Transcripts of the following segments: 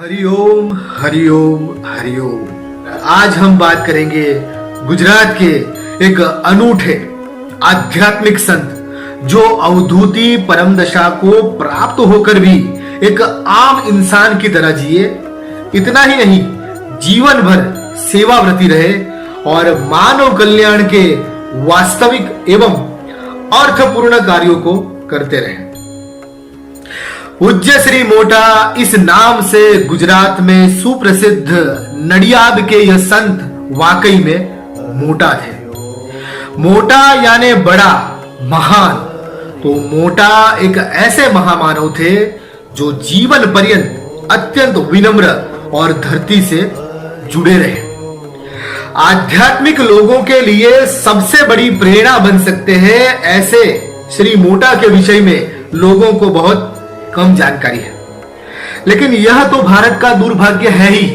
हरिओम हरिओम हरिओम। आज हम बात करेंगे गुजरात के एक अनूठे आध्यात्मिक संत जो अवधूति परम दशा को प्राप्त होकर भी एक आम इंसान की तरह जिए। इतना ही नहीं, जीवन भर सेवाव्रती रहे और मानव कल्याण के वास्तविक एवं अर्थपूर्ण कार्यों को करते रहे। पूज्य श्री मोटा इस नाम से गुजरात में सुप्रसिद्ध नडियाद के यह संत वाकई में मोटा थे। मोटा यानी बड़ा, महान। तो मोटा एक ऐसे महामानव थे जो जीवन पर्यंत अत्यंत विनम्र और धरती से जुड़े रहे। आध्यात्मिक लोगों के लिए सबसे बड़ी प्रेरणा बन सकते हैं, ऐसे श्री मोटा के विषय में लोगों को बहुत कम जानकारी है। लेकिन यह तो भारत का दुर्भाग्य है ही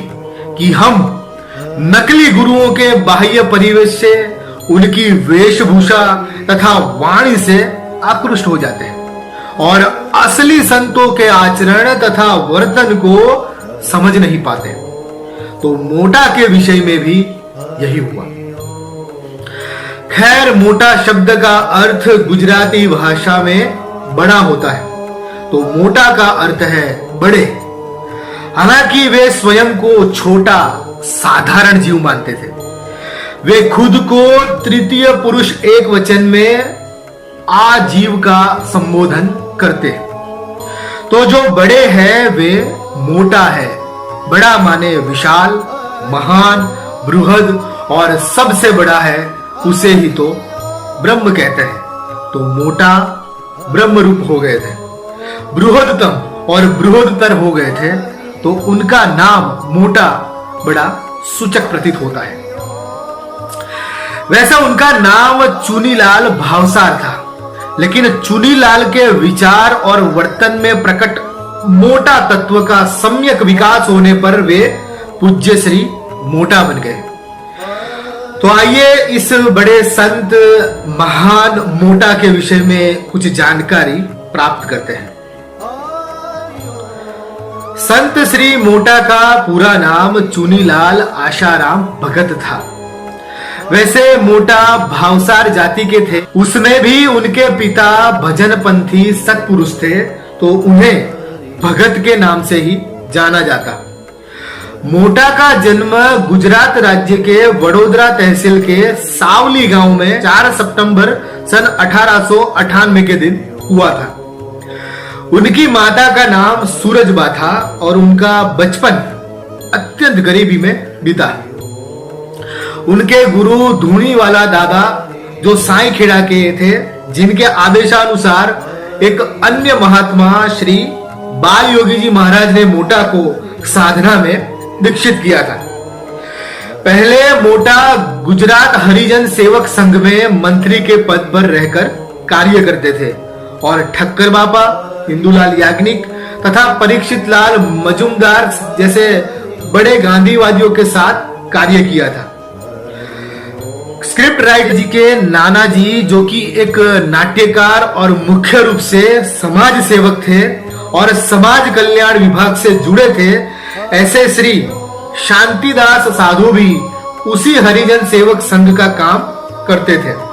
कि हम नकली गुरुओं के बाह्य परिवेश से, उनकी वेशभूषा तथा वाणी से आकृष्ट हो जाते हैं और असली संतों के आचरण तथा वर्तन को समझ नहीं पाते। तो मोटा के विषय में भी यही हुआ। खैर, मोटा शब्द का अर्थ गुजराती भाषा में बड़ा होता है, तो मोटा का अर्थ है बड़े। हालांकि वे स्वयं को छोटा साधारण जीव मानते थे। वे खुद को तृतीय पुरुष एक वचन में आजीव का संबोधन करते हैं। तो जो बड़े हैं वे मोटा है। बड़ा माने विशाल, महान, बृहद और सबसे बड़ा है, उसे ही तो ब्रह्म कहते हैं। तो मोटा ब्रह्म रूप हो गए थे, बृहदतम और बृहदतर हो गए थे, तो उनका नाम मोटा बड़ा सूचक प्रतीत होता है। वैसा उनका नाम चुनीलाल भावसार था, लेकिन चुनीलाल के विचार और वर्तन में प्रकट मोटा तत्व का सम्यक विकास होने पर वे पूज्य श्री मोटा बन गए। तो आइए इस बड़े संत महान मोटा के विषय में कुछ जानकारी प्राप्त करते हैं। संत श्री मोटा का पूरा नाम चुनीलाल आशाराम भगत था। वैसे मोटा भावसार जाति के थे, उसमें भी उनके पिता भजनपंथी सत्पुरुष थे, तो उन्हें भगत के नाम से ही जाना जाता। मोटा का जन्म गुजरात राज्य के वडोदरा तहसील के सावली गांव में 4 सितंबर सन 1898 के दिन हुआ था। उनकी माता का नाम सूरजबा था और उनका बचपन अत्यंत गरीबी में बीता। उनके गुरु धूनी वाला दादा जो साई खेड़ा के थे, जिनके आदेशानुसार एक अन्य महात्मा श्री बाल योगी जी महाराज ने मोटा को साधना में दीक्षित किया था। पहले मोटा गुजरात हरिजन सेवक संघ में मंत्री के पद पर रहकर कार्य करते थे और ठक्कर बापा, हिंदूलाल याग्निक तथा परीक्षित लाल मजूमदार जैसे बड़े गांधीवादियों के साथ कार्य किया था। स्क्रिप्ट राइटर जी के नाना जी, जो कि एक नाट्यकार और मुख्य रूप से समाज सेवक थे और समाज कल्याण विभाग से जुड़े थे, ऐसे श्री शांतिदास साधु भी उसी हरिजन सेवक संघ का काम करते थे।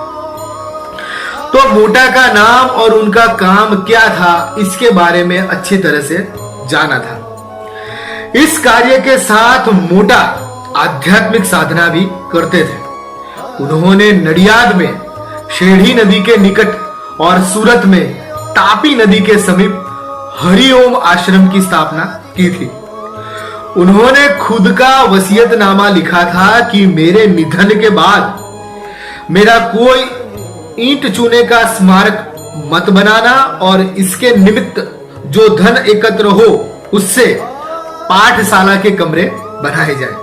तो मोटा का नाम और उनका काम क्या था, इसके बारे में अच्छी तरह से जाना था। इस कार्य के साथ मोटा आध्यात्मिक साधना भी करते थे। उन्होंने नडियाद में शेढ़ी नदी के निकट और सूरत में तापी नदी के समीप हरिओम आश्रम की स्थापना की थी। उन्होंने खुद का वसीयतनामा लिखा था कि मेरे निधन के बाद मेरा कोई ईंट चूने का स्मारक मत बनाना और इसके निमित्त जो धन एकत्र हो उससे पाठशाला के कमरे बनाए जाए।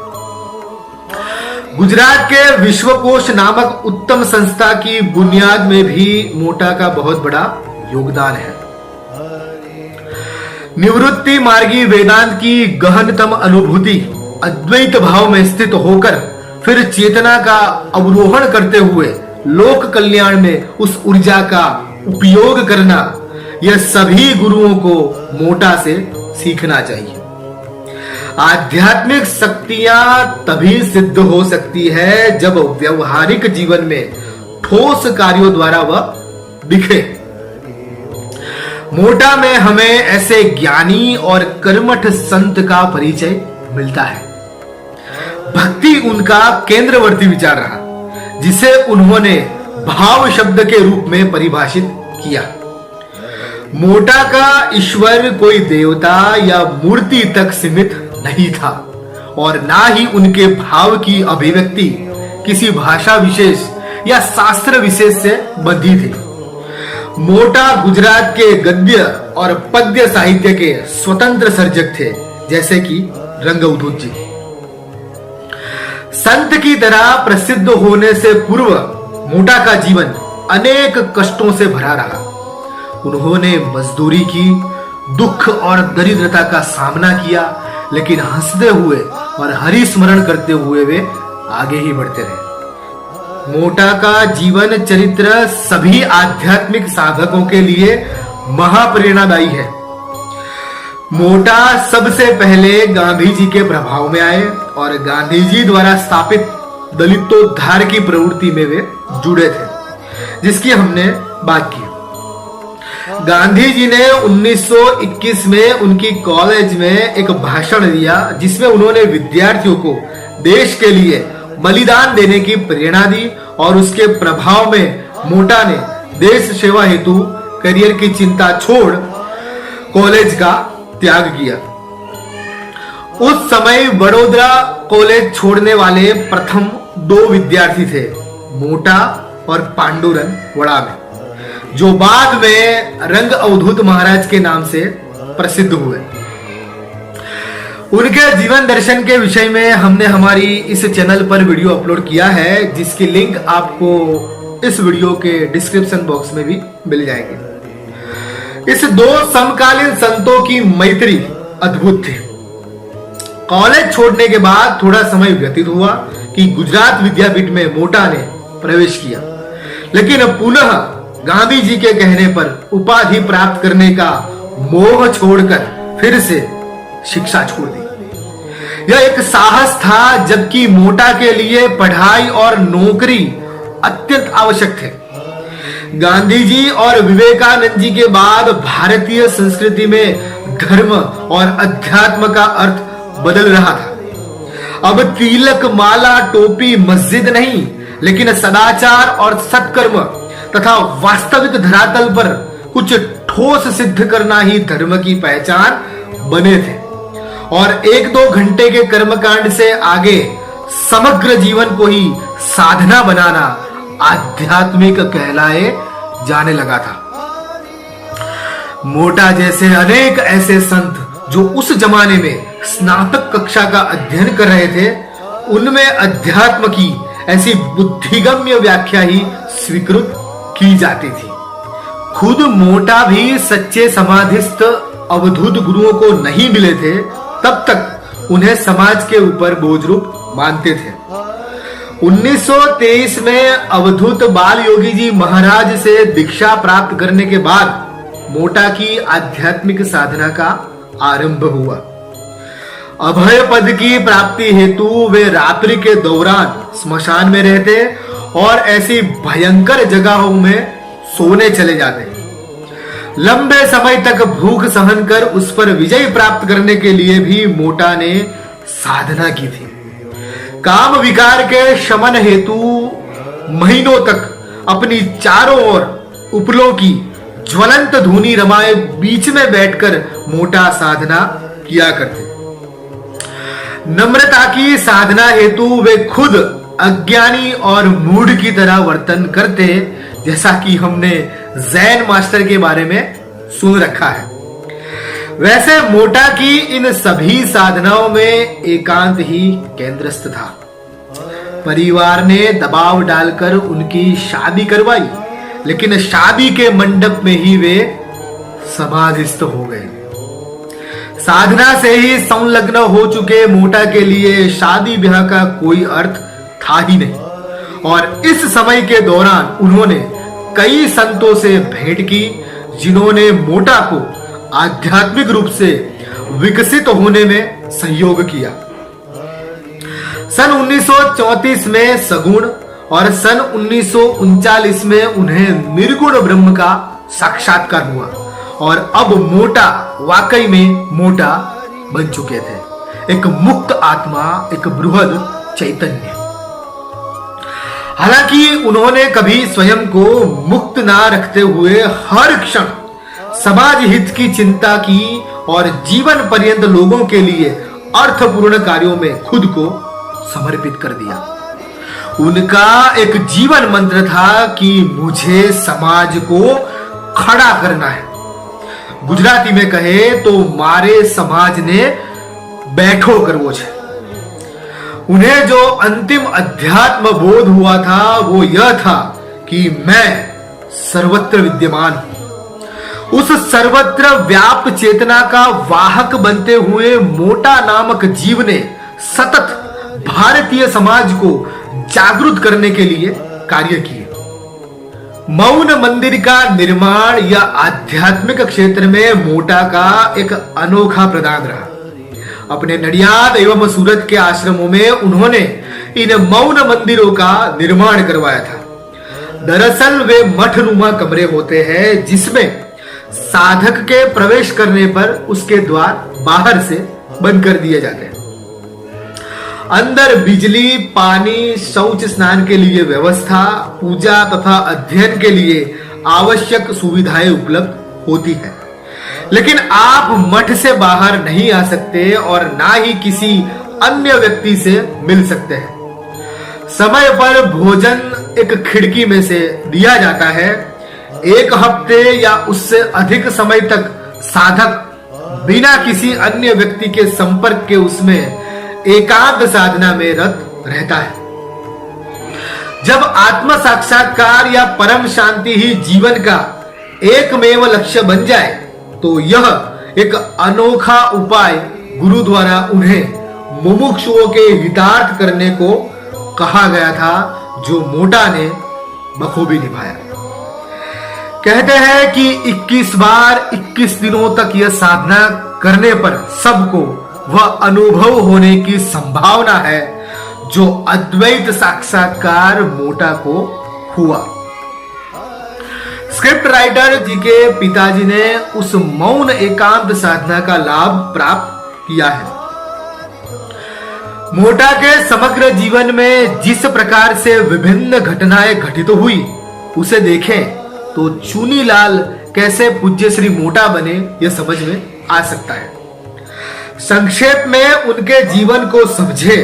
गुजरात के विश्वकोश नामक उत्तम संस्था की बुनियाद में भी मोटा का बहुत बड़ा योगदान है। निवृत्ति मार्गी वेदांत की गहनतम अनुभूति अद्वैत भाव में स्थित होकर फिर चेतना का अवरोहण करते हुए लोक कल्याण में उस ऊर्जा का उपयोग करना, यह सभी गुरुओं को मोटा से सीखना चाहिए। आध्यात्मिक शक्तियां तभी सिद्ध हो सकती है जब व्यवहारिक जीवन में ठोस कार्यों द्वारा वह दिखे। मोटा में हमें ऐसे ज्ञानी और कर्मठ संत का परिचय मिलता है। भक्ति उनका केंद्रवर्ती विचार रहा, जिसे उन्होंने भाव शब्द के रूप में परिभाषित किया। मोटा का ईश्वर कोई देवता या मूर्ति तक सीमित नहीं था और ना ही उनके भाव की अभिव्यक्ति किसी भाषा विशेष या शास्त्र विशेष से बंधी थी। मोटा गुजरात के गद्य और पद्य साहित्य के स्वतंत्र सर्जक थे, जैसे कि रंगअवधूत जी। संत की तरह प्रसिद्ध होने से पूर्व मोटा का जीवन अनेक कष्टों से भरा रहा। उन्होंने मजदूरी की, दुख और दरिद्रता का सामना किया, लेकिन हंसते हुए और हरि स्मरण करते हुए वे आगे ही बढ़ते रहे। मोटा का जीवन चरित्र सभी आध्यात्मिक साधकों के लिए महाप्रेरणादायी है। मोटा सबसे पहले गांधी जी के प्रभाव में आए और गांधी जी द्वारा स्थापित दलितोद्धार की प्रवृत्ति में वे जुड़े थे, जिसकी हमने बात की। गांधी जी ने 1921 में उनकी कॉलेज में एक भाषण दिया, जिसमें उन्होंने विद्यार्थियों को देश के लिए बलिदान देने की प्रेरणा दी और उसके प्रभाव में मोटा ने देश सेवा हेतु करियर की चिंता छोड़ कॉलेज का त्याग किया। उस समय बड़ोदरा कॉलेज छोड़ने वाले प्रथम 2 विद्यार्थी थे, मोटा और पांडुरंग वड़ामे, जो बाद में रंगअवधूत महाराज के नाम से प्रसिद्ध हुए। उनके जीवन दर्शन के विषय में हमने हमारी इस चैनल पर वीडियो अपलोड किया है, जिसकी लिंक आपको इस वीडियो के डिस्क्रिप्शन बॉक्स में भी मिल जाएगी। इस 2 समकालीन संतों की मैत्री अद्भुत थी। कॉलेज छोड़ने के बाद थोड़ा समय व्यतीत हुआ कि गुजरात विद्यापीठ में मोटा ने प्रवेश किया, लेकिन पुनः गांधी जी के कहने पर उपाधि प्राप्त करने का मोह छोड़कर फिर से शिक्षा छोड़ दी। यह एक साहस था, जबकि मोटा के लिए पढ़ाई और नौकरी अत्यंत आवश्यक थे। गांधी जी और विवेकानंद जी के बाद भारतीय संस्कृति में धर्म और अध्यात्म का अर्थ बदल रहा था। अब तिलक, माला, टोपी मस्जिद नहीं, लेकिन सदाचार और सत्कर्म तथा वास्तविक धरातल पर कुछ ठोस सिद्ध करना ही धर्म की पहचान बने थे। और 1-2 घंटे के कर्मकांड से आगे समग्र जीवन को ही साधना बनाना आध्यात्मिक कहलाए जाने लगा था। मोटा जैसे अनेक ऐसे संत जो उस जमाने में स्नातक कक्षा का अध्ययन कर रहे थे, उनमें अध्यात्म की ऐसी बुद्धिगम्य व्याख्या ही स्वीकृत की जाती थी। खुद मोटा भी सच्चे समाधिस्थ अवधूत गुरुओं को नहीं मिले थे, तब तक उन्हें समाज के ऊपर बोझ रूप मानते थे। 1923 में अवधूत बाल योगी जी महाराज से दीक्षा प्राप्त करने के बाद मोटा की आध्यात्मिक साधना का आरंभ हुआ। अभय पद की प्राप्ति हेतु वे रात्रि के दौरान स्मशान में रहते और ऐसी भयंकर जगहों में सोने चले जाते। लंबे समय तक भूख सहन कर उस पर विजय प्राप्त करने के लिए भी मोटा ने साधना की थी। काम विकार के शमन हेतु महीनों तक अपनी चारों ओर उपलों की ज्वलंत धूनी रमाए बीच में बैठकर मोटा साधना किया करते। नम्रता की साधना हेतु वे खुद अज्ञानी और मूढ़ की तरह वर्तन करते, जैसा कि हमने जैन मास्टर के बारे में सुन रखा है। वैसे मोटा की इन सभी साधनाओं में एकांत ही केंद्रस्थ था। परिवार ने दबाव डालकर उनकी शादी करवाई, लेकिन शादी के मंडप में ही वे समाधिस्थ हो गए। साधना से ही संलग्न हो चुके मोटा के लिए शादी ब्याह का कोई अर्थ था ही नहीं, और इस समय के दौरान उन्होंने कई संतों से भेंट की, जिन्होंने मोटा को आध्यात्मिक रूप से विकसित होने में सहयोग किया। सन 1934 में सगुण और सन 1939 में उन्हें निर्गुण ब्रह्म का साक्षात्कार हुआ और अब मोटा वाकई में मोटा बन चुके थे, एक मुक्त आत्मा, एक बृहद चैतन्य। हालांकि उन्होंने कभी स्वयं को मुक्त ना रखते हुए हर क्षण समाज हित की चिंता की और जीवन पर्यंत लोगों के लिए अर्थपूर्ण कार्यों में खुद को समर्पित कर दिया। उनका एक जीवन मंत्र था कि मुझे समाज को खड़ा करना है। गुजराती में कहे तो मारे समाज ने बैठो करवो छे। उन्हें जो अंतिम अध्यात्म बोध हुआ था वो यह था कि मैं सर्वत्र विद्यमान हूं। उस सर्वत्र व्याप्त चेतना का वाहक बनते हुए मोटा नामक जीव ने सतत भारतीय समाज को जागरूक करने के लिए कार्य किए। मौन मंदिर का निर्माण या आध्यात्मिक क्षेत्र में मोटा का एक अनोखा प्रदान रहा। अपने नडियाद एवं सूरत के आश्रमों में उन्होंने इन मौन मंदिरों का निर्माण करवाया था। दरअसल वे मठनुमा कमरे होते हैं जिसमें साधक के प्रवेश करने पर उसके द्वार बाहर से बंद कर दिए जाते हैं। अंदर बिजली, पानी, शौच स्नान के लिए व्यवस्था, पूजा तथा अध्ययन के लिए आवश्यक सुविधाएं उपलब्ध होती है। लेकिन आप मठ से बाहर नहीं आ सकते और ना ही किसी अन्य व्यक्ति से मिल सकते हैं। समय पर भोजन एक खिड़की में से दिया जाता है। एक हफ्ते या उससे अधिक समय तक साधक बिना किसी अन्य व्यक्ति के संपर्क के उसमें एकांत साधना में रत रहता है। जब आत्म साक्षात्कार या परम शांति ही जीवन का एकमेव लक्ष्य बन जाए तो यह एक अनोखा उपाय गुरु द्वारा उन्हें मुमुक्षुओं के हितार्थ करने को कहा गया था, जो मोटा ने बखूबी निभाया। कहते हैं कि 21 बार 21 दिनों तक यह साधना करने पर सबको वह अनुभव होने की संभावना है जो अद्वैत साक्षात्कार मोटा को हुआ। स्क्रिप्ट राइटर जी के पिताजी ने उस मौन एकांत साधना का लाभ प्राप्त किया है। मोटा के समग्र जीवन में जिस प्रकार से विभिन्न घटनाएं घटित हुई उसे देखें तो चुनीलाल कैसे पूज्य श्री मोटा बने यह समझ में आ सकता है। संक्षेप में उनके जीवन को समझे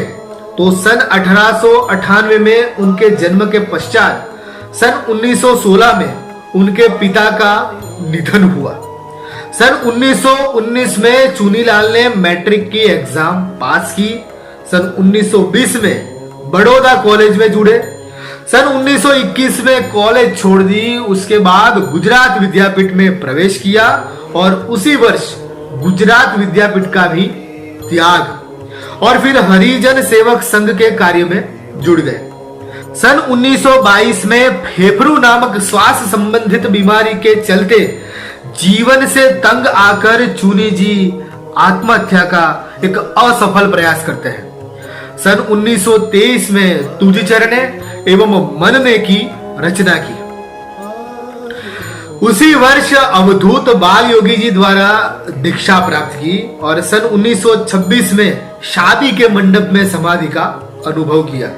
तो सन 1898 में उनके जन्म के पश्चात सन 1916 में उनके पिता का निधन हुआ। सन 1919 में चुनीलाल ने मैट्रिक की एग्जाम पास की। सन 1920 में बड़ौदा कॉलेज में जुड़े। सन 1921 में कॉलेज छोड़ दी। उसके बाद गुजरात विद्यापीठ में प्रवेश किया और उसी वर्ष गुजरात विद्यापीठ का भी त्याग और फिर हरिजन सेवक संघ के कार्य में जुड़ गए। सन 1922 में फेफड़ू नामक श्वास संबंधित बीमारी के चलते जीवन से तंग आकर चूनी जी आत्महत्या का एक असफल प्रयास करते हैं। सन 1923 में तुझचरणे एवं मनने की रचना की। उसी वर्ष अवधूत बाल योगी जी द्वारा दीक्षा प्राप्त की और सन 1926 में शादी के मंडप में समाधि का अनुभव किया।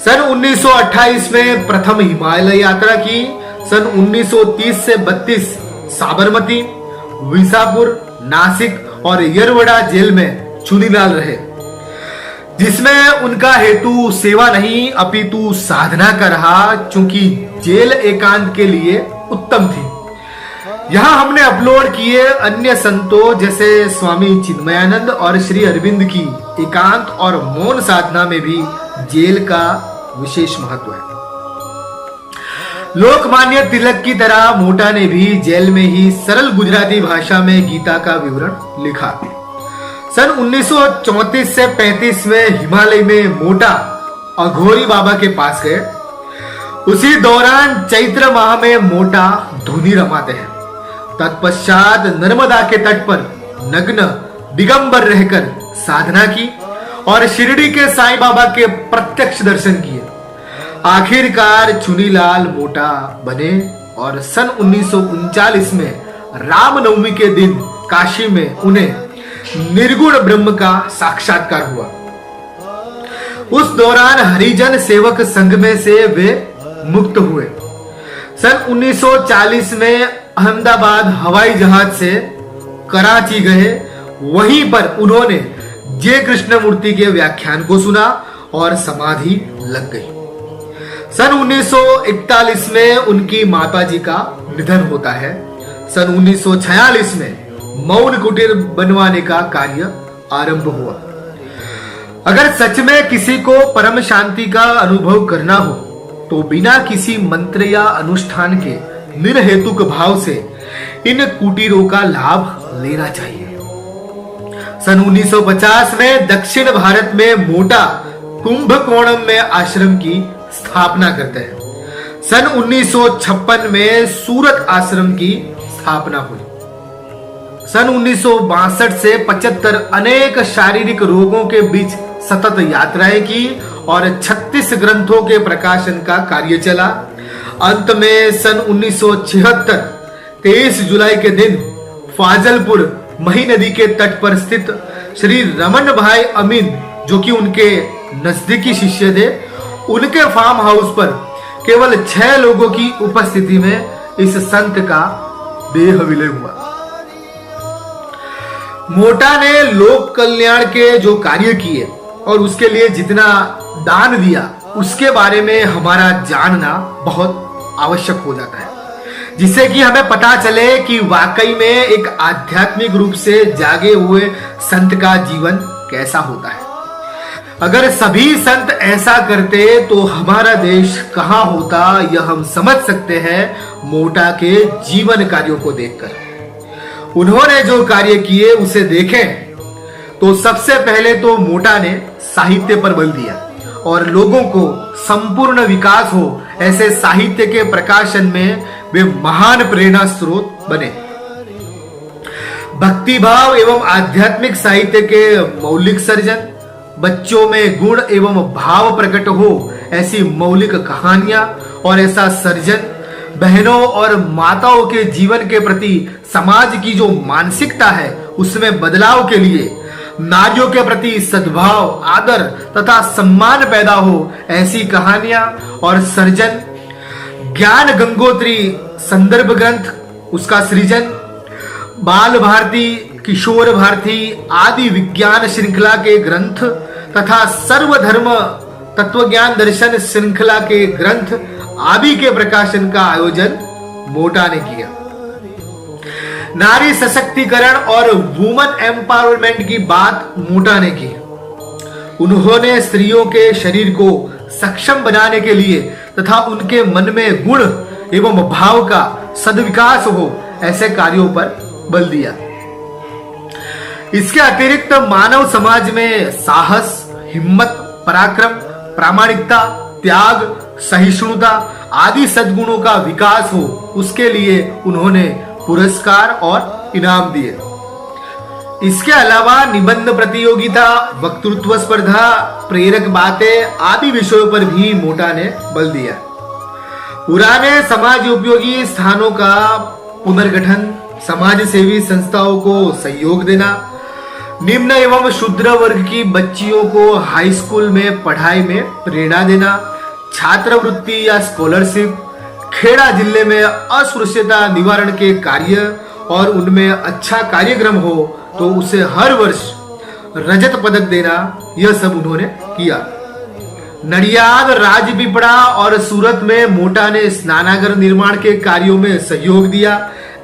सन 1928 में प्रथम हिमालय यात्रा की। सन 1930 से 32 साबरमती, विसापुर, नासिक और यरवड़ा जेल में चुनीलाल रहे, जिसमें उनका हेतु सेवा नहीं अपितु साधना का रहा, चूंकि जेल एकांत के लिए उत्तम थी। यहां हमने अपलोड किए अन्य संतों जैसे स्वामी चिन्मयानंद और श्री अरविंद की एकांत और मौन साधना में भी जेल का विशेष महत्व है। लोकमान्य तिलक की तरह मोटा ने भी जेल में ही सरल गुजराती भाषा में गीता का विवरण लिखा। सन 1934 से 35 में हिमालय में मोटा अघोरी बाबा के पास गए। उसी दौरान चैत्र माह में मोटा धुनी रमाते हैं। तत्पश्चात नर्मदा के तट पर नग्न दिगंबर रहकर साधना की और शिरडी के साईं बाबा के प्रत्यक्ष दर्शन किए। आखिरकार चुनीलाल मोटा बने और सन 1939 में रामनवमी के दिन काशी में उन्हें निर्गुण ब्रह्म का साक्षात्कार हुआ। उस दौरान हरिजन सेवक संघ में से वे मुक्त हुए। सन 1940 में अहमदाबाद हवाई जहाज से कराची गए। वहीं पर उन्होंने जे कृष्णमूर्ति के व्याख्यान को सुना और समाधि लग गई। सन 1941 में उनकी माताजी का निधन होता है। सन 1946 में मौन कुटीर बनवाने का कार्य आरंभ हुआ। अगर सच में किसी को परम शांति का अनुभव करना हो तो बिना किसी मंत्र या अनुष्ठान के निर्हेतुक भाव से इन कुटीरों का लाभ लेना चाहिए। सन 1950 में दक्षिण भारत में मोटा कुंभकोणम में आश्रम की स्थापना करते हैं। सन 1956 में सूरत आश्रम की स्थापना हुई। सन 1962 से 75 अनेक शारीरिक रोगों के बीच सतत यात्राएं की और 36 ग्रंथों के प्रकाशन का कार्य चला। अंत में सन 1976 23 जुलाई के दिन फाजलपुर मही नदी के तट पर स्थित श्री रमन भाई अमीन, जो कि उनके नजदीकी शिष्य थे, उनके फार्म हाउस पर केवल 6 लोगों की उपस्थिति में इस संत का देह विलय हुआ। मोटा ने लोक कल्याण के जो कार्य किए और उसके लिए जितना दान दिया, उसके बारे में हमारा जानना बहुत आवश्यक हो जाता है, जिससे कि हमें पता चले कि वाकई में एक आध्यात्मिक रूप से जागे हुए संत का जीवन कैसा होता है। अगर सभी संत ऐसा करते तो हमारा देश कहां होता, यह हम समझ सकते हैं मोटा के जीवन कार्यों को देखकर। उन्होंने जो कार्य किए उसे देखें तो सबसे पहले तो मोटा ने साहित्य पर बल दिया और लोगों को संपूर्ण विकास हो ऐसे साहित्य के प्रकाशन में वे महान प्रेरणा स्रोत बने। भक्ति भाव एवं आध्यात्मिक साहित्य के मौलिक सर्जन, बच्चों में गुण एवं भाव प्रकट हो ऐसी मौलिक कहानियां और ऐसा सर्जन, बहनों और माताओं के जीवन के प्रति समाज की जो मानसिकता है उसमें बदलाव के लिए नारियों के प्रति सद्भाव, आदर तथा सम्मान पैदा हो ऐसी कहानियां और सर्जन, ज्ञान गंगोत्री संदर्भ ग्रंथ उसका सृजन, बाल भारती, किशोर भारती आदि विज्ञान श्रृंखला के ग्रंथ तथा सर्वधर्म तत्वज्ञान दर्शन श्रृंखला के ग्रंथ आदि के प्रकाशन का आयोजन मोटा ने किया। नारी सशक्तिकरण और वुमन एम्पावरमेंट की बात मोटा ने की। उन्होंने स्त्रियों के शरीर को सक्षम बनाने के लिए तथा उनके मन में गुण एवं भाव का सद्विकास हो ऐसे कार्यों पर बल दिया। इसके अतिरिक्त मानव समाज में साहस, हिम्मत, पराक्रम, प्रामाणिकता, त्याग, सहिष्णुता आदि सद्गुणों का विकास हो उसके लिए उन्होंने पुरस्कार और इनाम दिए। इसके अलावा निबंध प्रतियोगिता, वक्तृत्व स्पर्धा, प्रेरक बातें आदि विषयों पर भी मोटा ने बल दिया। पुराने समाज उपयोगी स्थानों का पुनर्गठन, समाज सेवी संस्थाओं को सहयोग देना, निम्न एवं शूद्र वर्ग की बच्चियों को हाई स्कूल में पढ़ाई में प्रेरणा देना, छात्रवृत्ति या स्कॉलरशिप, खेड़ा जिले में अस्पृश्यता निवारण के कार्य और उनमें अच्छा कार्यक्रम हो तो उसे हर वर्ष रजत पदक देना, यह सब उन्होंने किया। नडियाद, राजपीपड़ा और सूरत में मोटा ने स्नानागार निर्माण के कार्यों में सहयोग दिया।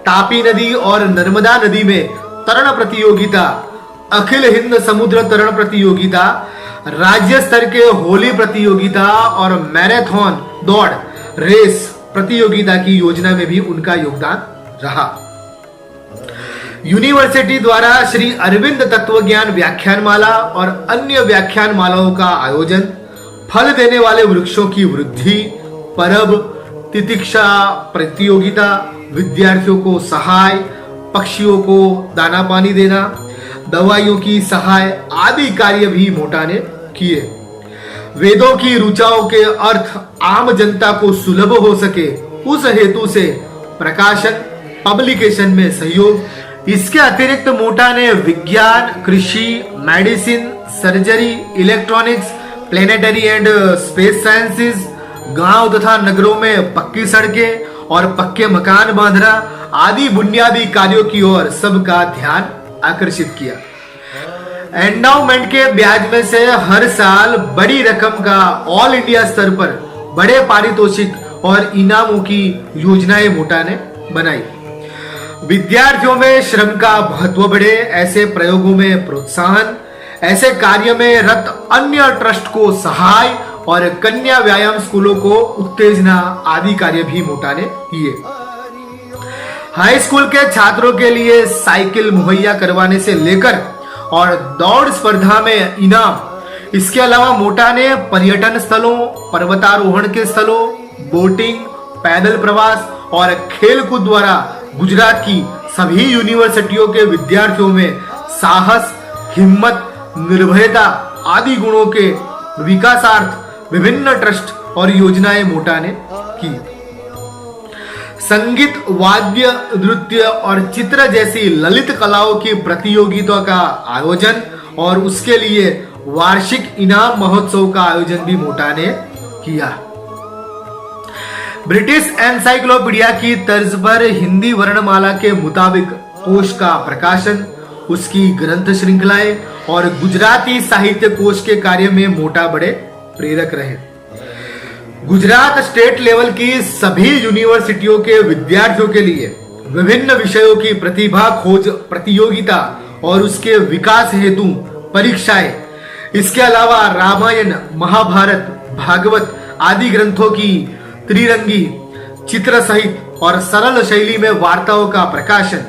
तापी नदी और नर्मदा नदी में तरण प्रतियोगिता, अखिल हिंद समुद्र तरण प्रतियोगिता, राज्य स्तर के होली प्रतियोगिता और मैराथन दौड़ रेस प्रतियोगिता की योजना में भी उनका योगदान रहा। यूनिवर्सिटी द्वारा श्री अरविंद तत्वज्ञान व्याख्यानमाला और अन्य व्याख्यानमालाओं का आयोजन, फल देने वाले वृक्षों की वृद्धि, परब, तितिक्षा प्रतियोगिता विद्यार्थियों को सहाय, पक्षियों को दाना पानी देना, दवाइयों की सहाय आदि कार्य भी मोटा ने किए। वेदों की ऋचाओं के अर्थ आम जनता को सुलभ हो सके, उस हेतु से प्रकाशन, पब्लिकेशन में सहयोग। इसके अतिरिक्त मोटा ने विज्ञान, कृषि, medicine, surgery, electronics, planetary and space sciences, गांव तथा नगरों में पक्की सड़कें और पक्के मकान बांधना आदि बुनियादी कार्यों की ओर सबका ध्यान आकर्षित किया। एंडाउमेंट के ब्याज में से हर साल बड़ी रकम का ऑल इंडिया स्तर पर बड़े पारितोषिक और इनामों की योजनाएं मोटा ने बनाई। विद्यार्थियों में श्रम का महत्व बढ़े, ऐसे प्रयोगों में प्रोत्साहन, ऐसे कार्य में रत अन्य ट्रस्ट को सहाय और कन्या व्यायाम स्कूलों को उत्तेजना आदि कार्य भी मोटा ने किए। हाई स्कूल के छात्रों के लिए साइकिल मुहैया करवाने से लेकर और दौड़ स्पर्धा में इनाम। इसके अलावा मोटा ने पर्यटन स्थलों, पर्वतारोहण के स्थलों, बोटिंग, पैदल प्रवास और खेलकूद द्वारा गुजरात की सभी यूनिवर्सिटियों के विद्यार्थियों में साहस, हिम्मत, निर्भयता आदि गुणों के विकासार्थ विभिन्न ट्रस्ट और योजनाएं मोटा ने की। संगीत, वाद्य, नृत्य और चित्र जैसी ललित कलाओं की प्रतियोगिता का आयोजन और उसके लिए वार्षिक इनाम महोत्सव का आयोजन भी मोटा ने किया। ब्रिटिश एनसाइक्लोपीडिया की तर्ज पर हिंदी वर्णमाला के मुताबिक कोश का प्रकाशन, उसकी ग्रंथ श्रृंखलाएं और गुजराती साहित्य कोश के कार्य में मोटा बड़े प्रेरक रहे। गुजरात स्टेट लेवल की सभी यूनिवर्सिटियों के विद्यार्थियों के लिए विभिन्न विषयों की प्रतिभा खोज प्रतियोगिता और उसके विकास हेतु परीक्षाएं, इसके अलावा रामायण, महाभारत, भागवत आदि ग्रंथों की त्रिरंगी चित्र सहित और सरल शैली में वार्ताओं का प्रकाशन,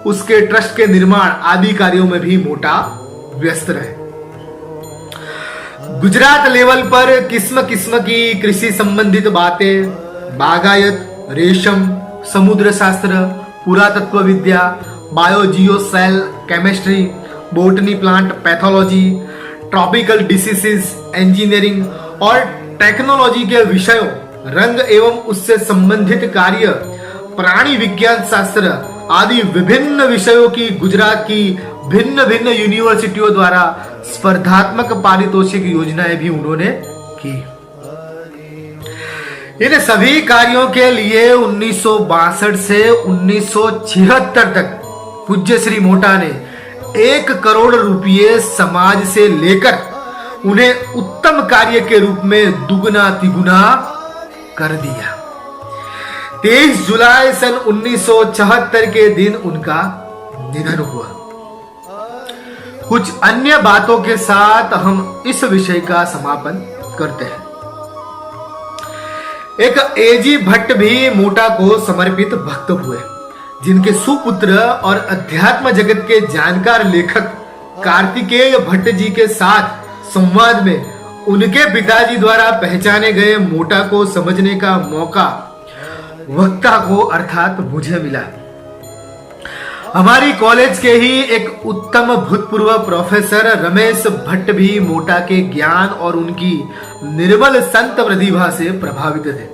उसके ट्रस्ट के निर्माण आदि कार्यों में भी मोटा व्यस्त रहे। गुजरात लेवल पर किस्म किस्म की कृषि संबंधित बातें, बागायत, रेशम, समुद्र शास्त्र, पुरातत्व विद्या, biogeo cell chemistry, botany plant pathology, tropical diseases, engineering और टेक्नोलॉजी के विषयों, रंग एवं उससे संबंधित कार्य, प्राणी विज्ञान शास्त्र आदि विभिन्न विषयों की गुजरात की भिन्न भिन्न यूनिवर्सिटियों द्वारा स्पर्धात्मक पारितोषिक योजनाएं भी उन्होंने की। इन सभी कार्यों के लिए 1962 से 1976 तक पूज्य श्री मोटा ने 1 करोड़ रुपये समाज से लेकर उन्हें उत्तम कार्य के रूप में दुगना तिगुना कर दिया। 23 जुलाई सन 1974 के दिन उनका निधन हुआ। कुछ अन्य बातों के साथ हम इस विषय का समापन करते हैं। एक एजी भट्ट भी मोटा को समर्पित भक्त हुए, जिनके सुपुत्र और अध्यात्म जगत के जानकार लेखक कार्तिकेय भट्ट जी के साथ संवाद में उनके पिताजी द्वारा पहचाने गए मोटा को समझने का मौका वक्ता को अर्थात मुझे मिला। हमारी कॉलेज के ही एक उत्तम भूतपूर्व प्रोफेसर रमेश भट्ट भी मोटा के ज्ञान और उनकी निर्मल संत प्रतिभा से प्रभावित थे।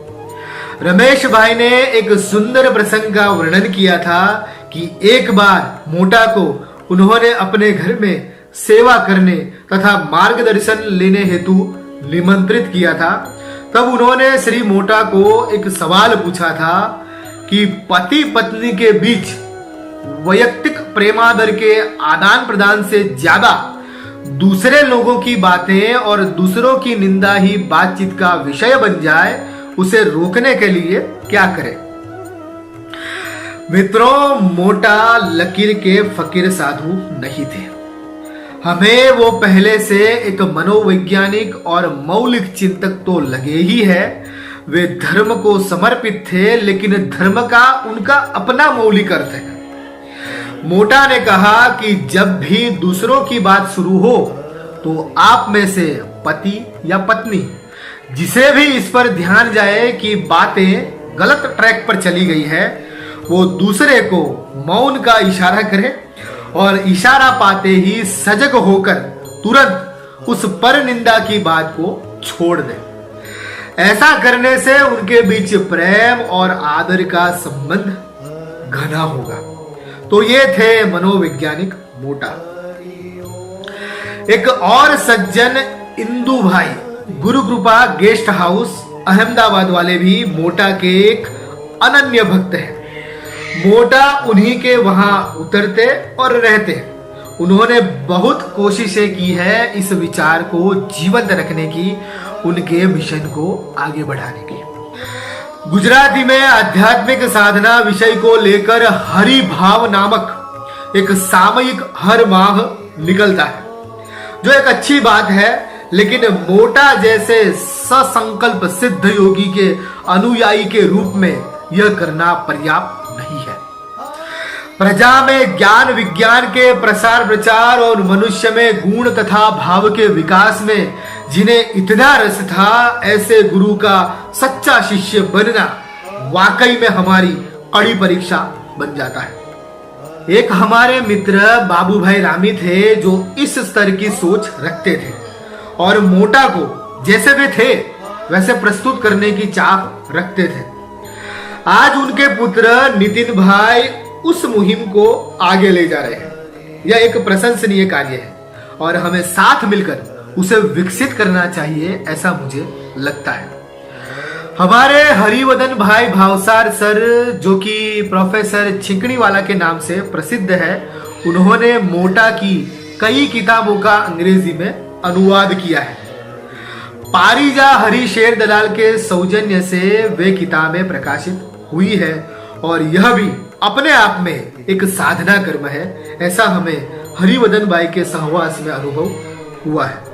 रमेश भाई ने एक सुंदर प्रसंग का वर्णन किया था कि एक बार मोटा को उन्होंने अपने घर में सेवा करने तथा मार्गदर्शन लेने हेतु निमंत्रित किया था। तब उन्होंने श्री मोटा को एक सवाल पूछा था कि पति पत्नी के बीच वैयक्तिक प्रेमादर के आदान प्रदान से ज्यादा दूसरे लोगों की बातें और दूसरों की निंदा ही बातचीत का विषय बन जाए, उसे रोकने के लिए क्या करें। मित्रों, मोटा लकीर के फकीर साधु नहीं थे। हमें वो पहले से एक मनोवैज्ञानिक और मौलिक चिंतक तो लगे ही है। वे धर्म को समर्पित थे, लेकिन धर्म का उनका अपना मौलिक अर्थ है। मोटा ने कहा कि जब भी दूसरों की बात शुरू हो तो आप में से पति या पत्नी जिसे भी इस पर ध्यान जाए कि बातें गलत ट्रैक पर चली गई है, वो दूसरे को मौन का इशारा करे और इशारा पाते ही सजग होकर तुरंत उस पर निंदा की बात को छोड़ दे। ऐसा करने से उनके बीच प्रेम और आदर का संबंध घना होगा। तो ये थे मनोवैज्ञानिक मोटा। एक और सज्जन इंदु भाई गुरु कृपा गेस्ट हाउस अहमदाबाद वाले भी मोटा के एक अनन्य भक्त हैं। मोटा उन्हीं के वहां उतरते और रहते हैं। उन्होंने बहुत कोशिशें की है इस विचार को जीवंत रखने की, उनके मिशन को आगे बढ़ाने की। गुजराती में आध्यात्मिक साधना विषय को लेकर हरि भाव नामक एक सामयिक हर माह निकलता है, जो एक अच्छी बात है। लेकिन मोटा जैसे ससंकल्प सिद्ध योगी के अनुयायी के रूप में यह करना पर्याप्त नहीं है। प्रजा में ज्ञान विज्ञान के प्रसार प्रचार और मनुष्य में गुण तथा भाव के विकास में जिन्हें इतना रस था, ऐसे गुरु का सच्चा शिष्य बनना वाकई में हमारी कड़ी परीक्षा बन जाता है। एक हमारे मित्र बाबू भाई रामी थे जो इस स्तर की सोच रखते थे और मोटा को जैसे वे थे वैसे प्रस्तुत करने की चाह रखते थे। आज उनके पुत्र नितिन भाई उस मुहिम को आगे ले जा रहे हैं। यह एक प्रशंसनीय कार्य है और हमें साथ मिलकर उसे विकसित करना चाहिए, ऐसा मुझे लगता है। हमारे हरिवदन भाई भावसार सर, जो कि प्रोफेसर छिकड़ीवाला के नाम से प्रसिद्ध है, उन्होंने मोटा की कई किताबों का अंग्रेजी में अनुवाद किया है। पारिजा हरि शेर दलाल के सौजन्य से वे किताबें प्रकाशित हुई है और यह भी अपने आप में एक साधना कर्म है, ऐसा हमें हरिवदन भाई के सहवास में अनुभव हुआ है।